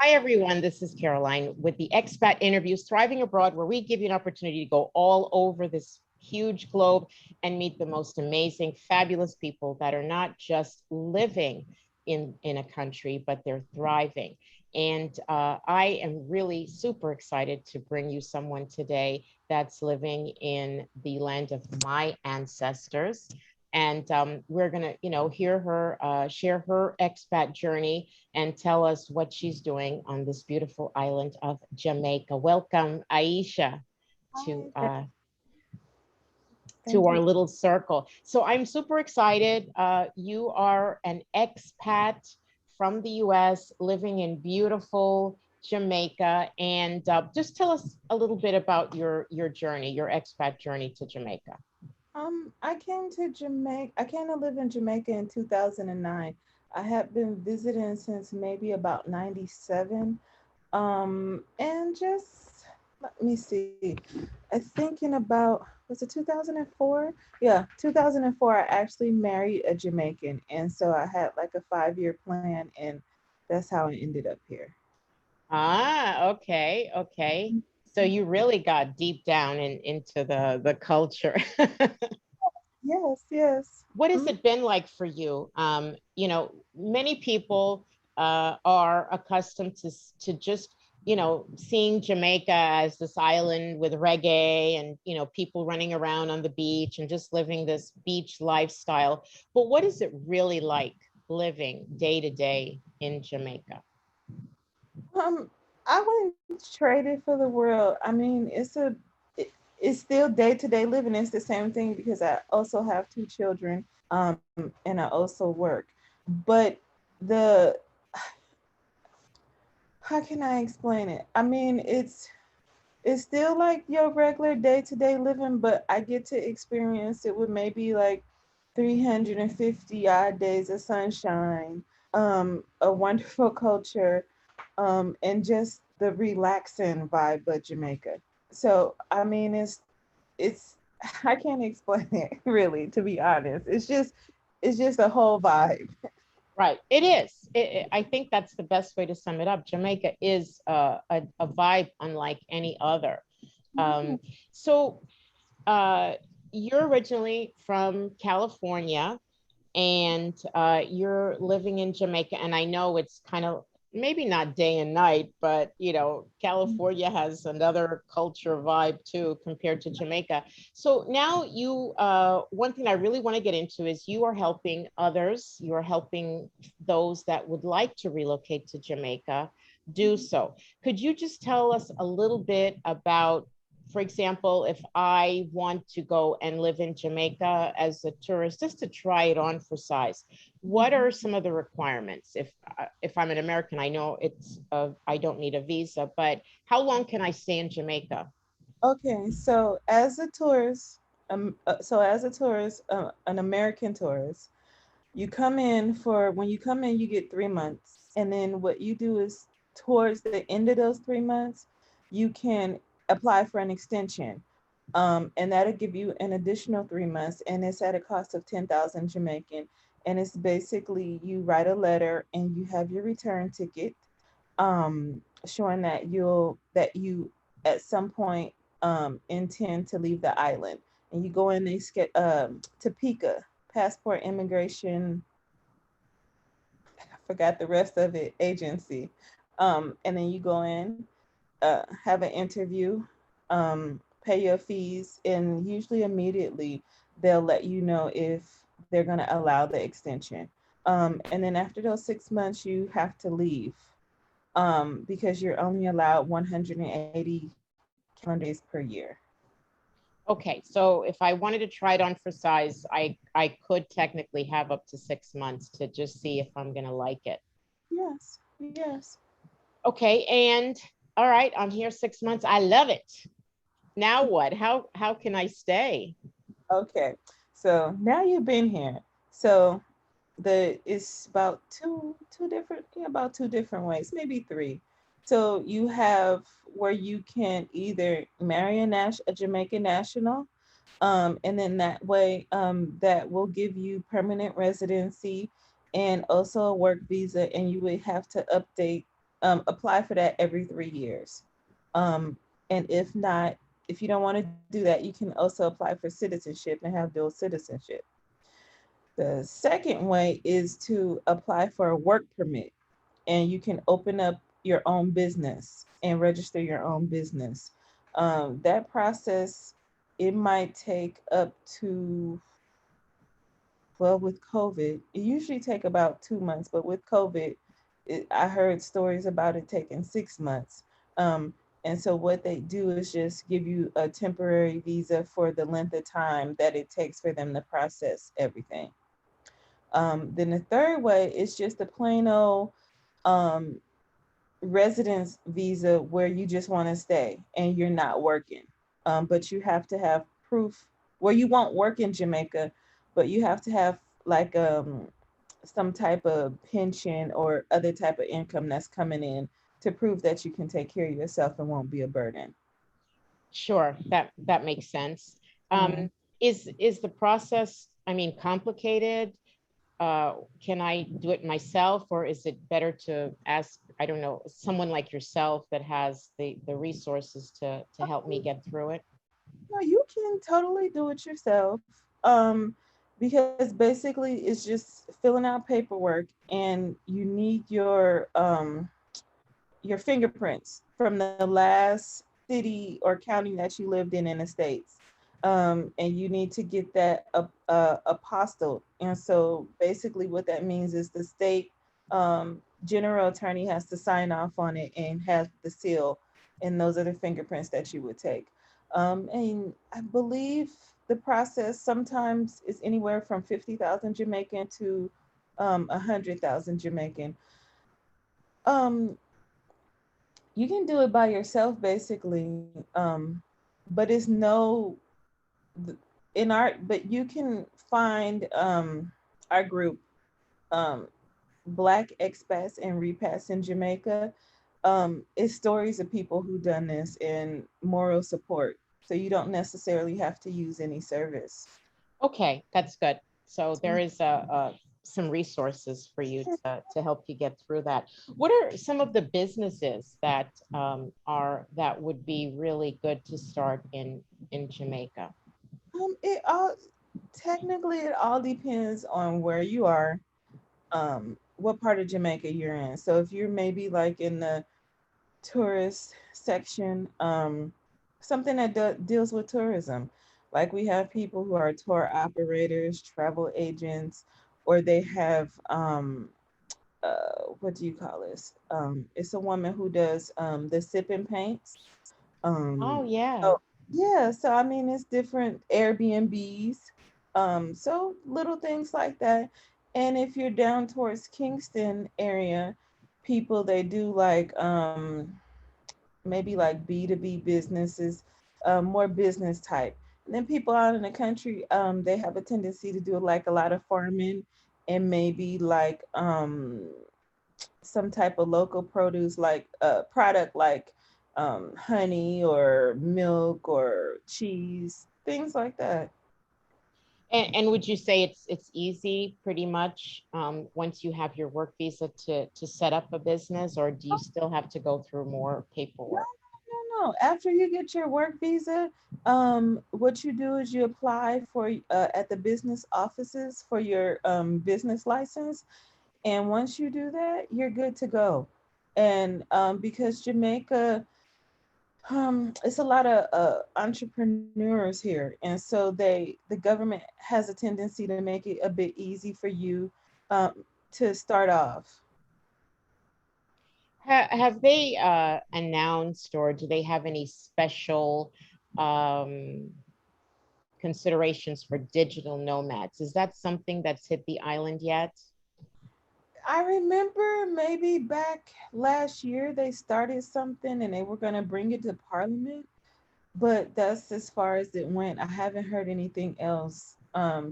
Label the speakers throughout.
Speaker 1: Hi, everyone. This is Caroline with the Expat Interviews Thriving Abroad, where we give you an opportunity to go all over this huge globe and meet the most amazing, fabulous people that are not just living in a country, but they're thriving. And I am really super excited to bring you someone today that's living in the land of my ancestors. And we're going to, hear her share her expat journey and tell us what she's doing on this beautiful island of Jamaica. Welcome, Aisha, to
Speaker 2: Hi,
Speaker 1: uh, to
Speaker 2: thank
Speaker 1: our
Speaker 2: you.
Speaker 1: little circle. So I'm super excited. You are an expat from the U.S. living in beautiful Jamaica, and just tell us a little bit about your journey, your expat journey to Jamaica.
Speaker 2: I came to Jamaica. I came to live in Jamaica in 2009. I had been visiting since maybe about 97. And just let me see. I thinking about was it 2004? Yeah, 2004. I actually married a Jamaican, and so I had like a 5-year plan, and that's how I ended up here.
Speaker 1: Okay, okay. So you really got deep down into the culture.
Speaker 2: Yes, yes.
Speaker 1: What has
Speaker 2: Mhm.
Speaker 1: it been like for you? Many people are accustomed to just seeing Jamaica as this island with reggae and people running around on the beach and just living this beach lifestyle. But what is it really like living day to day in Jamaica?
Speaker 2: Um, I wouldn't trade it for the world. I mean, it's still day to day living. It's the same thing because I also have 2 children, and I also work. But the how can I explain it? I mean, it's still like your regular day to day living, but I get to experience it with maybe like 350 odd days of sunshine, a wonderful culture, and just the relaxing vibe of Jamaica. So I mean, it's I can't explain it really, to be honest. It's just a whole vibe.
Speaker 1: Right. It is. I think that's the best way to sum it up. Jamaica is a vibe unlike any other.
Speaker 2: Yeah.
Speaker 1: Um, so uh, you're originally from California and you're living in Jamaica. And I know it's kind of maybe not day and night, but California has another culture vibe too compared to Jamaica. So now one thing I really want to get into is you are helping others. You are helping those that would like to relocate to Jamaica do so. Could you just tell us a little bit about, for example, if I want to go and live in Jamaica as a tourist, just to try it on for size, what are some of the requirements? If I'm an American, I know I don't need a visa, but how long can I stay in Jamaica?
Speaker 2: Okay, so as a tourist, an American tourist, you come in for when you come in, you get 3 months, and then what you do is towards the end of those 3 months, you can apply for an extension, and that'll give you an additional 3 months, and it's at a cost of 10,000 Jamaican, and it's basically you write a letter and you have your return ticket, showing that you at some point intend to leave the island, and you go in they get Topeka passport immigration, I forgot the rest of it, agency, and then you go in, have an interview, pay your fees, and usually immediately they'll let you know if they're going to allow the extension, and then after those 6 months you have to leave, because you're only allowed 180 calendar days per year.
Speaker 1: Okay, so if I wanted to try it on for size, I could technically have up to 6 months to just see if I'm gonna like it.
Speaker 2: Yes, yes.
Speaker 1: Okay, and all right, I'm here 6 months. I love it. Now what? How can I stay?
Speaker 2: Okay, so now you've been here. So the it's about two different, yeah, about two different ways, maybe three. So you have where you can either marry a Jamaican national, and then that way, that will give you permanent residency and also a work visa, and you would have to update. apply for that every 3 years. Um, and if not, if you don't want to do that, you can also apply for citizenship and have dual citizenship. The second way is to apply for a work permit, and you can open up your own business and register your own business. That process, it might take up to, well, with COVID, it usually take about 2 months, but with COVID, I heard stories about it taking 6 months. Um, and so what they do is just give you a temporary visa for the length of time that it takes for them to process everything. Then the third way is just a plain old um, residence visa where you just want to stay and you're not working. But you have to have proof where you won't work in Jamaica, but you have to have like some type of pension or other type of income that's coming in to prove that you can take care of yourself and won't be a burden.
Speaker 1: Sure, that makes sense.
Speaker 2: Mm.
Speaker 1: Is the process, I mean, complicated? Can I do it myself, or is it better to ask, I don't know, someone like yourself that has the resources to help me get through it?
Speaker 2: No, you can totally do it yourself. Because basically it's just filling out paperwork and you need your fingerprints from the last city or county that you lived in the States. And you need to get that apostilled. And so basically what that means is the state general attorney has to sign off on it and have the seal, and those are the fingerprints that you would take. And I believe the process sometimes is anywhere from 50,000 Jamaican to 100,000 Jamaican. Um, you can do it by yourself basically, but it's no in our, but you can find our group, um, Black Expats and Repats in Jamaica. It's stories of people who done this and moral support, so you don't necessarily have to use any service.
Speaker 1: Okay, that's good. So there is some resources for you to help you get through that. What are some of the businesses that are that would be really good to start in Jamaica?
Speaker 2: It all technically it all depends on where you are, what part of Jamaica you're in. So if you're maybe like in the tourist section, something that deals with tourism. Like we have people who are tour operators, travel agents, or they have what do you call this? It's a woman who does the sip and paints.
Speaker 1: Oh yeah.
Speaker 2: So yeah, so I mean it's different Airbnbs, so little things like that. And if you're down towards Kingston area, people they do like maybe like B2B businesses, more business type. And then people out in the country, they have a tendency to do like a lot of farming and maybe like some type of local produce, like a product like honey or milk or cheese, things like that.
Speaker 1: And would you say it's easy pretty much once you have your work visa to set up a business, or do you still have to go through more
Speaker 2: No,
Speaker 1: paperwork?
Speaker 2: no, no. After you get your work visa, what you do is you apply for at the business offices for your business license, and once you do that, you're good to go. And because Jamaica, it's a lot of entrepreneurs here, and so the government has a tendency to make it a bit easy for you to start off.
Speaker 1: Have they announced, or do they have any special um, considerations for digital nomads? Is that something that's hit the island yet?
Speaker 2: I remember maybe back last year they started something and they were going to bring it to Parliament, but that's as far as it went. I haven't heard anything else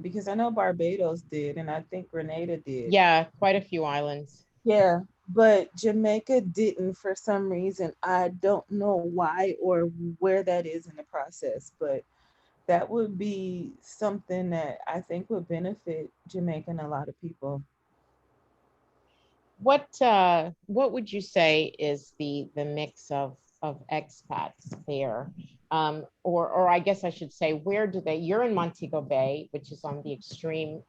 Speaker 2: because I know Barbados did and I think Grenada did.
Speaker 1: Yeah, quite a few islands.
Speaker 2: Yeah, but Jamaica didn't for some reason. I don't know why or where that is in the process, but that would be something that I think would benefit Jamaica and a lot of people.
Speaker 1: what would you say is the mix of expats there? Or I guess I should say, where do they, you're in Montego Bay, which is on the extreme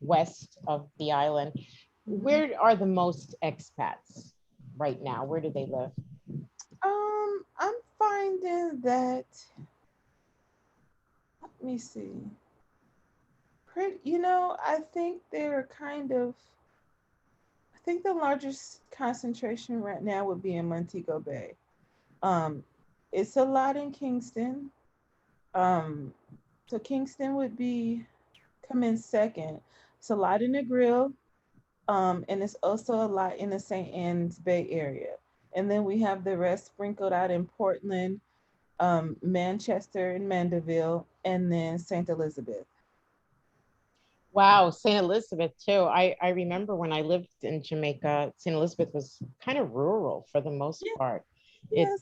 Speaker 1: west of the island.
Speaker 2: Mhm.
Speaker 1: Where are the most expats right now? Where do they live?
Speaker 2: I'm finding that, let me see. Pretty, I think they're kind of, I think the largest concentration right now would be in Montego Bay. Um, it's a lot in Kingston. Um, so Kingston would be come in second. It's a lot in the Grill, and it's also a lot in the St. Anne's Bay area. And then we have the rest sprinkled out in Portland, Manchester and Mandeville, and then St. Elizabeth.
Speaker 1: Wow, St. Elizabeth too. I remember when I lived in Jamaica, St. Elizabeth was kind of rural for the most
Speaker 2: Yeah,
Speaker 1: part. It
Speaker 2: yes.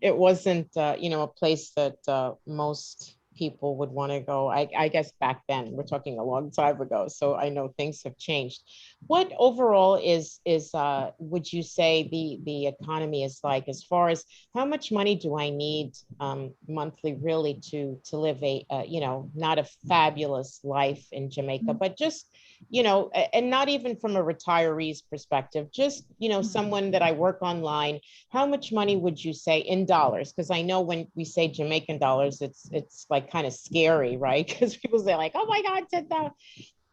Speaker 1: it wasn't a place that most people would want to go. I guess back then, we're talking a long time ago, so I know things have changed. What overall is would you say the economy is like, as far as how much money do I need monthly really to live a not a fabulous life in Jamaica, but just and not even from a retiree's perspective, just someone that I work online, how much money would you say in dollars? Because I know when we say Jamaican dollars, it's like kind of scary, right? Because people say like, "Oh my God, 10,000."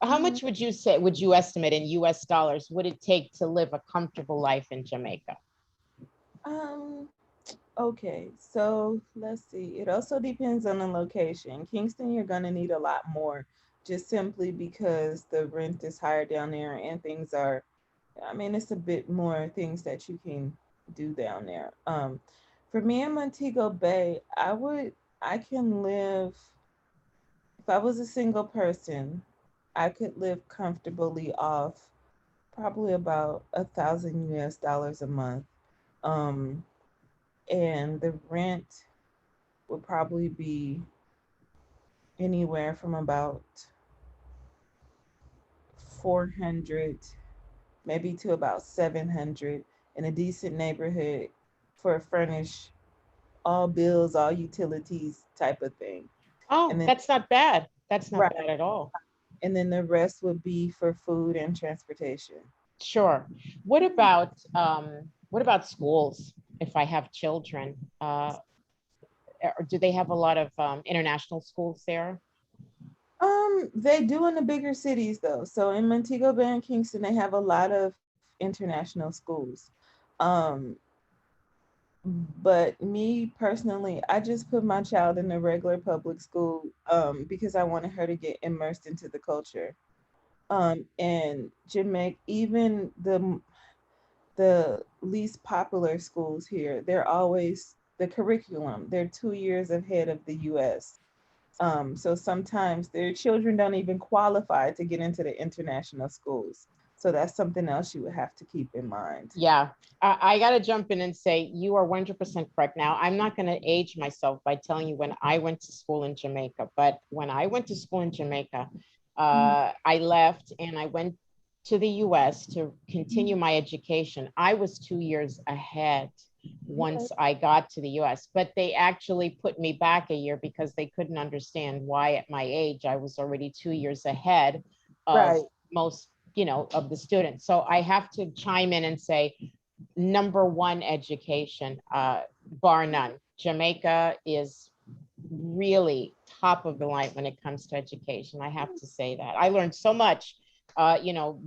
Speaker 1: How
Speaker 2: Mhm.
Speaker 1: much would you say? Would you estimate in U.S. dollars? Would it take to live a comfortable life in Jamaica?
Speaker 2: Um, okay, so let's see. It also depends on the location. Kingston, you're gonna need a lot more, just simply because the rent is higher down there and things are, I mean, it's a bit more things that you can do down there. For me in Montego Bay, I can live, if I was a single person, I could live comfortably off probably about 1,000 US dollars a month. Um, and the rent would probably be anywhere from about 400 maybe to about 700 in a decent neighborhood for a furnished, all bills, all utilities type of thing. And
Speaker 1: Oh,
Speaker 2: then,
Speaker 1: that's not bad. That's not
Speaker 2: right,
Speaker 1: bad at all.
Speaker 2: and then the rest would be for food and transportation.
Speaker 1: Sure. What about schools? If I have children, do they have a lot of international schools there?
Speaker 2: They do in the bigger cities though. So in Montego Bay and Kingston, they have a lot of international schools. Um, but me personally, I just put my child in a regular public school because I wanted her to get immersed into the culture. And Jamaica, even the least popular schools here, they're always the curriculum. They're 2 years ahead of the U.S. So sometimes their children don't even qualify to get into the international schools. So that's something else you would have to keep in mind.
Speaker 1: Yeah, I got to jump in and say you are 100% correct. Now, I'm not going to age myself by telling you when I went to school in Jamaica, but when I went to school in Jamaica,
Speaker 2: Mhm.
Speaker 1: I left and I went to the US to continue my education. I was 2 years ahead
Speaker 2: Okay.
Speaker 1: once I got to the US, but they actually put me back a year because they couldn't understand why at my age I was already 2 years ahead of
Speaker 2: Right.
Speaker 1: most of the students. So I have to chime in and say, number one, education, bar none. Jamaica is really top of the line when it comes to education. I have to say that. I learned so much,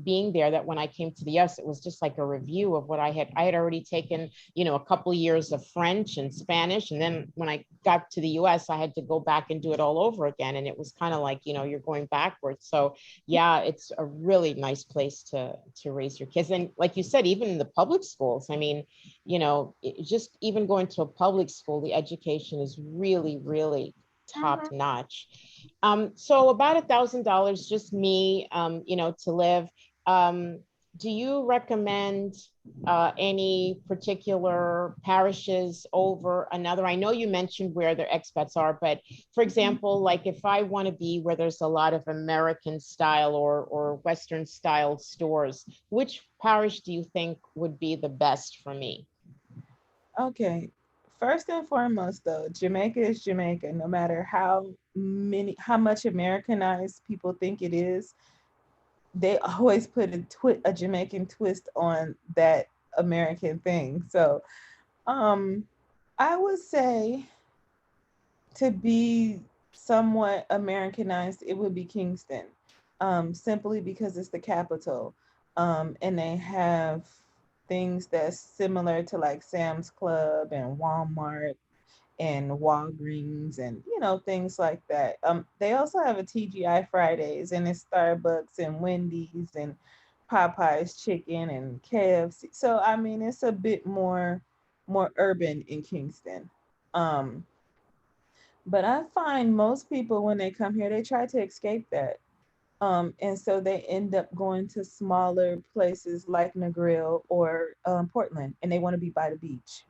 Speaker 1: being there, that when I came to the US, it was just like a review of what I had already taken, a couple of years of French and Spanish. And then when I got to the US, I had to go back and do it all over again. And it was kind of like, you're going backwards. So yeah, it's a really nice place to raise your kids. And like you said, even in the public schools, I mean, just even going to a public school, the education is really, really top
Speaker 2: Mhm.
Speaker 1: notch. So about $1,000, just me, to live. Um, do you recommend any particular parishes over another? I know you mentioned where their expats are, but for example, like if I want to be where there's a lot of American style or Western style stores, which parish do you think would be the best for me?
Speaker 2: Okay. First and foremost, though, Jamaica is Jamaica. No matter how much Americanized people think it is, they always put a Jamaican twist on that American thing. So, um, I would say to be somewhat Americanized, it would be Kingston, simply because it's the capital, and they have things that's similar to like Sam's Club and Walmart and Walgreens and things like that. They also have a TGI Fridays and it's Starbucks and Wendy's and Popeyes chicken and KFC. So I mean, it's a bit more urban in Kingston. Um, but I find most people when they come here, they try to escape that. And so they end up going to smaller places like Negril or Portland, and they want to be by the beach.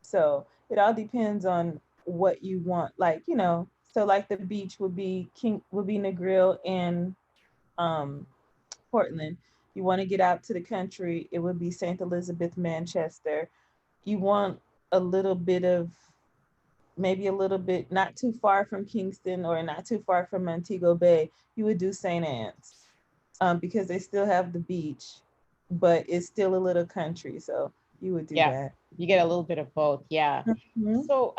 Speaker 2: So it all depends on what you want. Like, so like the beach would be Negril and um, Portland. You want to get out to the country, it would be St. Elizabeth, Manchester. You want a little bit of maybe a little bit not too far from Kingston or not too far from Montego Bay, you would do St. Anne's, because they still have the beach, but it's still a little country. So you would do
Speaker 1: Yeah,
Speaker 2: that.
Speaker 1: you get a little bit of both. Yeah.
Speaker 2: Mhm.
Speaker 1: So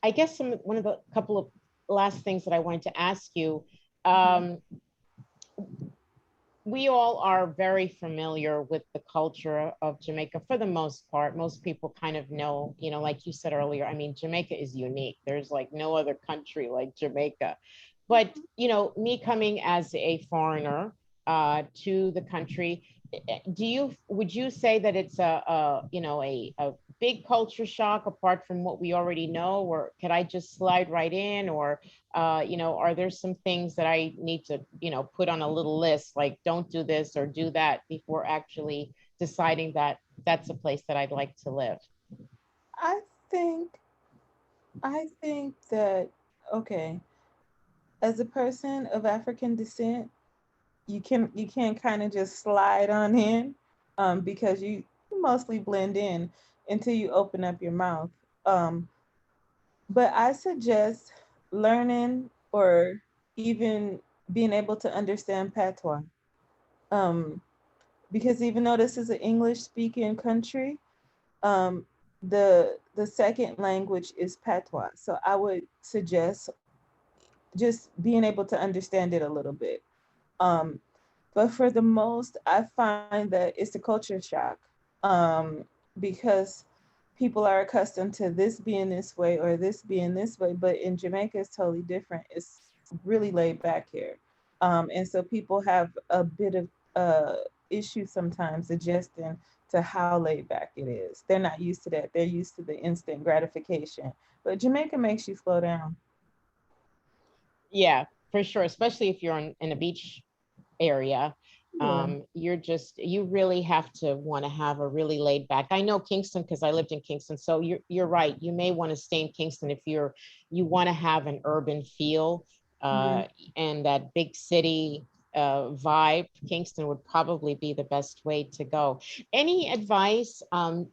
Speaker 1: I guess one of the couple of last things that I wanted to ask you,
Speaker 2: Mhm.
Speaker 1: um, we all are very familiar with the culture of Jamaica for the most part. Most people kind of know, like you said earlier, I mean, Jamaica is unique. There's like no other country like Jamaica. But, me coming as a foreigner to the country, would you say that it's a big culture shock apart from what we already know, or could I just slide right in, or are there some things that I need to, put on a little list, like don't do this or do that before actually deciding that that's a place that I'd like to live?
Speaker 2: I think I think that okay, as a person of African descent, you can kind of just slide on in, because you mostly blend in until you open up your mouth. Um, but I suggest learning or even being able to understand patois. Um, because even though this is an English speaking country, the second language is patois. So I would suggest just being able to understand it a little bit. Um, but for the most, I find that it's a culture shock, um, because people are accustomed to this being this way or this being this way. But in Jamaica, it's totally different. It's really laid back here. And so people have a bit of issue sometimes adjusting to how laid back it is. They're not used to that. They're used to the instant gratification. But Jamaica makes you slow down.
Speaker 1: Yeah, for sure, especially if you're in a beach area.
Speaker 2: Yeah.
Speaker 1: You really have to want to have a really laid back. I know Kingston because I lived in Kingston. So you're right. You may want to stay in Kingston if you want to have an urban feel
Speaker 2: Yeah.
Speaker 1: uh, and that big city vibe. Kingston would probably be the best way to go. Any advice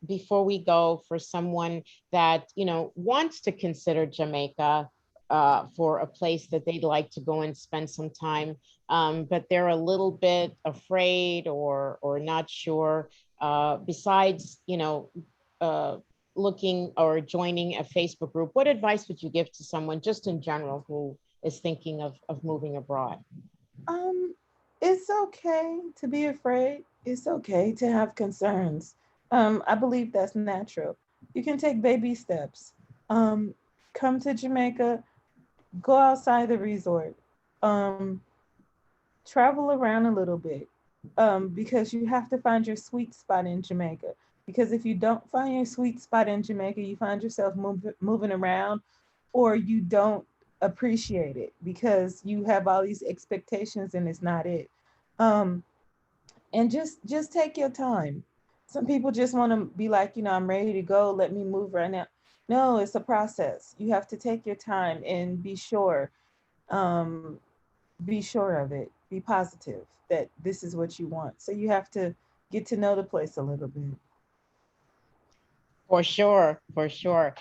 Speaker 1: before we go for someone that wants to consider Jamaica for a place that they'd like to go and spend some time, but they're a little bit afraid or not sure. Besides, uh, looking or joining a Facebook group, what advice would you give to someone just in general who is thinking of moving abroad?
Speaker 2: Um, it's okay to be afraid. It's okay to have concerns. I believe that's natural. You can take baby steps. Um, Come to Jamaica, go outside the resort. Um, Travel around a little bit, because you have to find your sweet spot in Jamaica. Because if you don't find your sweet spot in Jamaica, you find yourself moving around, or you don't appreciate it because you have all these expectations and it's not it. Um, and just take your time. Some people just want to be like, I'm ready to go, let me move right now. No, it's a process. You have to take your time and um be sure of it, be positive that this is what you want. So you have to get to know the place a little bit.
Speaker 1: For sure, for sure.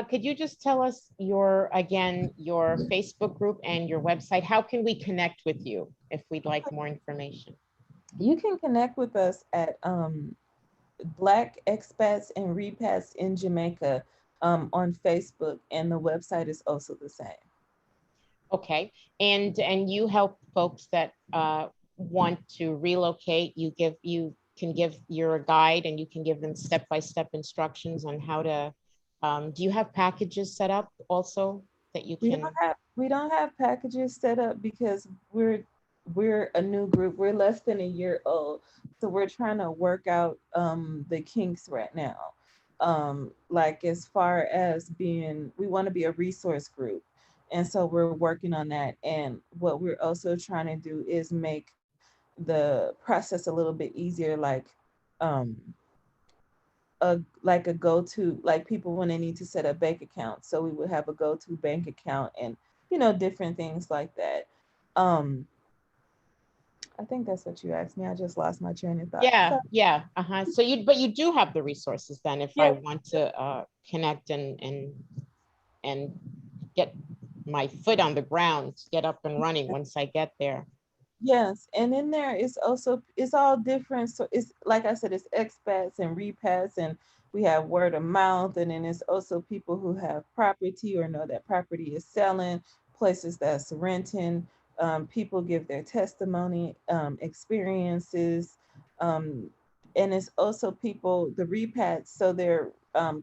Speaker 1: Could you just tell us again, your Facebook group and your website? How can we connect with you if we'd like more information?
Speaker 2: You can connect with us at Black Expats and Repats in Jamaica on Facebook, and the website is also the same.
Speaker 1: Okay. And you help folks that want to relocate. You can give your guide and you can give them step-by-step instructions on how to do you have packages set up also that you can?
Speaker 2: We don't have packages set up because we're a new group. We're less than a year old. So we're trying to work out the kinks right now. Like as far as being, we want to be a resource group. And so we're working on that. And what we're also trying to do is make the process a little bit easier, um like a go-to, like people when they need to set up bank accounts, so we would have a go-to bank account and different things like that. um I think that's what you asked me. I just lost my train of thought.
Speaker 1: Yeah,
Speaker 2: So
Speaker 1: yeah. Uh-huh. So but you do have the resources then if I
Speaker 2: yeah,
Speaker 1: want to connect and get my foot on the ground, get up and running once I get there.
Speaker 2: yes, and in there is also, it's all different. So it's like I said, it's expats and repats, and we have word of mouth, and then it's also people who have property or know that property is selling, places that's renting. People give their testimony, experiences, um, and it's also people, the repats, so they're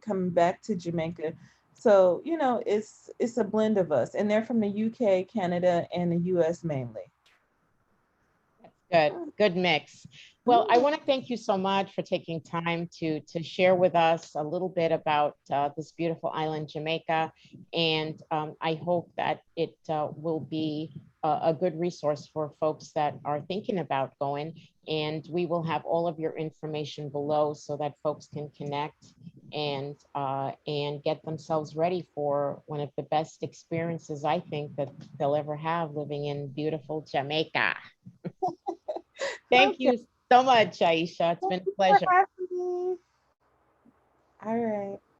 Speaker 2: coming back to Jamaica. So it's a blend of us, and they're from the UK, Canada, and the US mainly.
Speaker 1: Good, good mix. Well, I want to thank you so much for taking time to share with us a little bit about this beautiful island, Jamaica, and I hope that it will be a good resource for folks that are thinking about going. And we will have all of your information below so that folks can connect and get themselves ready for one of the best experiences I think that they'll ever have living in beautiful Jamaica. Thank
Speaker 2: Okay.
Speaker 1: you so much, Aisha. It's
Speaker 2: Thank
Speaker 1: been a
Speaker 2: you for
Speaker 1: pleasure.
Speaker 2: having me. All right.